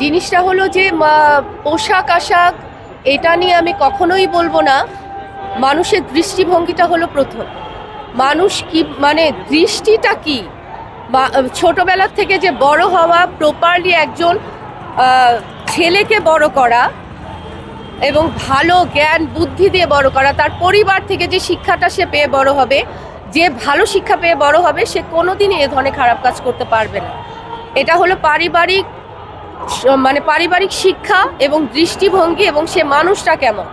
জিনিসটা হলো যে পোশাক আশাক এটা নিয়ে আমি কখনোই বলবো না। মানুষের দৃষ্টিভঙ্গিটা হলো প্রথম। মানুষ কি মানে দৃষ্টিটা কি, বা ছোটবেলার থেকে যে বড় হওয়া, প্রপারলি একজন ছেলেকে বড় করা এবং ভালো জ্ঞান বুদ্ধি দিয়ে বড় করা, তার পরিবার থেকে যে শিক্ষাটা সে পেয়ে বড় হবে, যে ভালো শিক্ষা পেয়ে বড় হবে, সে কোনোদিনই এ ধরনের খারাপ কাজ করতে পারবে না। এটা হলো পারিবারিক শিক্ষা এবং দৃষ্টিভঙ্গি, এবং সে মানুষটা কেমন,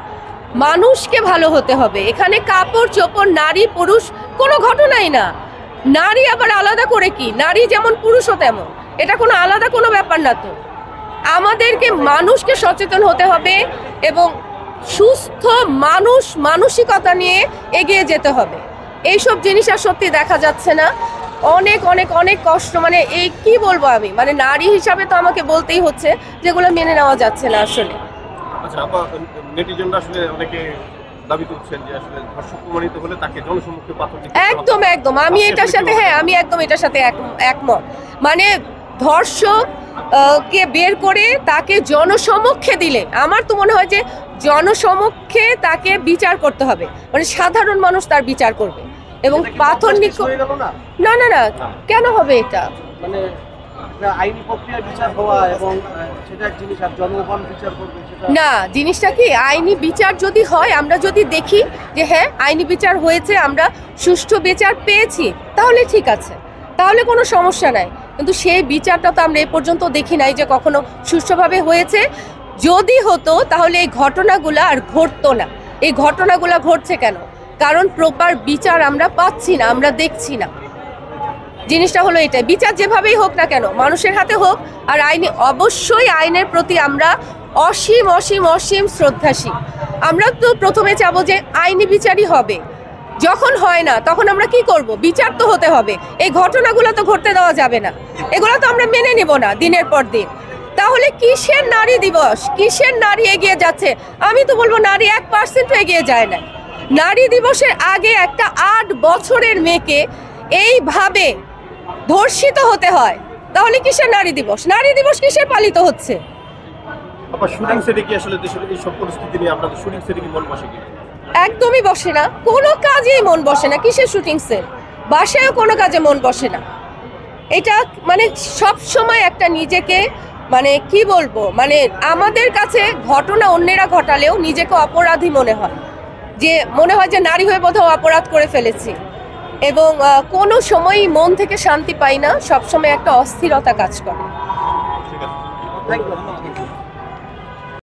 মানুষকে ভালো হতে হবে। এখানে কাপড় চোপড়, নারী পুরুষ কোনো ঘটনাই না। নারী আবার আলাদা করে কি, নারী যেমন পুরুষও তেমন, এটা কোনো আলাদা কোনো ব্যাপার না। তো আমাদেরকে মানুষকে সচেতন হতে হবে এবং সুস্থ মানসিকতা নিয়ে এগিয়ে যেতে হবে। এইসব জিনিস আর সত্যি দেখা যাচ্ছে না। অনেক অনেক অনেক কষ্ট, মানে এই কি বলবো আমি, মানে নারী হিসাবে তো আমাকে বলতেই হচ্ছে, যেগুলো মেনে নেওয়া যাচ্ছে না আসলে। আচ্ছা আপা, নেটিজনরা আসলে অনেকে দাবি করছেন যে আসলে ধর্ষক প্রমাণিত হলে তাকে জনসম্মুখে পাথর দিতে হবে। একদম একদম, আমি এটার সাথে আমি একদম এটার সাথে একমত। মানে ধর্ষক কে বের করে তাকে জনসমক্ষে দিলে, আমার তো মনে হয় যে জনসমক্ষে তাকে বিচার করতে হবে, মানে সাধারণ মানুষ তার বিচার করবে। এবং পাথর না না না, কেন হবে এটা? মানে আইনি প্রক্রিয়ার বিচার হওয়া এবং সেটা এক জিনিস, আর জনগণ বিচার করবে সেটা না। জিনিসটা কি, আইনি বিচার যদি হয়, আমরা যদি দেখি যে হ্যাঁ আইনি বিচার হয়েছে, আমরা সুষ্ঠু বিচার পেয়েছি, তাহলে ঠিক আছে, তাহলে কোনো সমস্যা নাই। কিন্তু সেই বিচারটা তো আমরা এ পর্যন্ত দেখি নাই যে কখনো সুষ্ঠুভাবে হয়েছে। যদি হতো তাহলে এই ঘটনাগুলো আর ঘটতো না। এই ঘটনাগুলো ঘটছে কেন? কারণ প্রপার বিচার আমরা পাচ্ছি না, আমরা দেখছি না। জিনিসটা হলো এটাই, বিচার যেভাবেই হোক না কেন, মানুষের হাতে হোক। আর অবশ্যই আইনের প্রতি আমরা অসীম অসীম অসীম শ্রদ্ধাশীল। আমরা তো প্রথমে চাবো যে আইনি বিচারই হবে। যখন হয় না তখন আমরা কি করব? বিচার তো হতে হবে। এই ঘটনাগুলো তো ঘটতে দেওয়া যাবে না, এগুলো তো আমরা মেনে নেব না দিনের পর দিন। তাহলে কিসের নারী দিবস, কিসের নারী এগিয়ে যাচ্ছে? আমি তো বলবো নারী 1% এগিয়ে যায় না। নারী দিবসের আগে একটা 8 বছরের মেয়েকে এইভাবে ধর্ষিত হতে হয়, তাহলে কিসের নারী দিবস? নারী দিবস কিসের পালিত হচ্ছে? আপা, শুটিং সেটে কি আসলে দেশের এই সব পরিস্থিতি নিয়ে আপনাদের শুটিং সেটে কি মন বসে কি? একদমই বসে না, কোনো কাজেই মন বসে না। কিসের শুটিং সেট? বাসায়ও কোনো কাজে মন বসে না। এটা মানে সব সময় একটা নিজেকে, মানে কি বলবো, মানে আমাদের কাছে ঘটনা অন্যেরা ঘটালেও নিজেকে অপরাধী মনে হয়, যে মনে হয় যে নারী হয়ে বোধহয় অপরাধ করে ফেলেছি। এবং কোনো সময়ই মন থেকে শান্তি পাই না, সবসময় একটা অস্থিরতা কাজ করে। ঠিক আছে, থ্যাংক ইউ।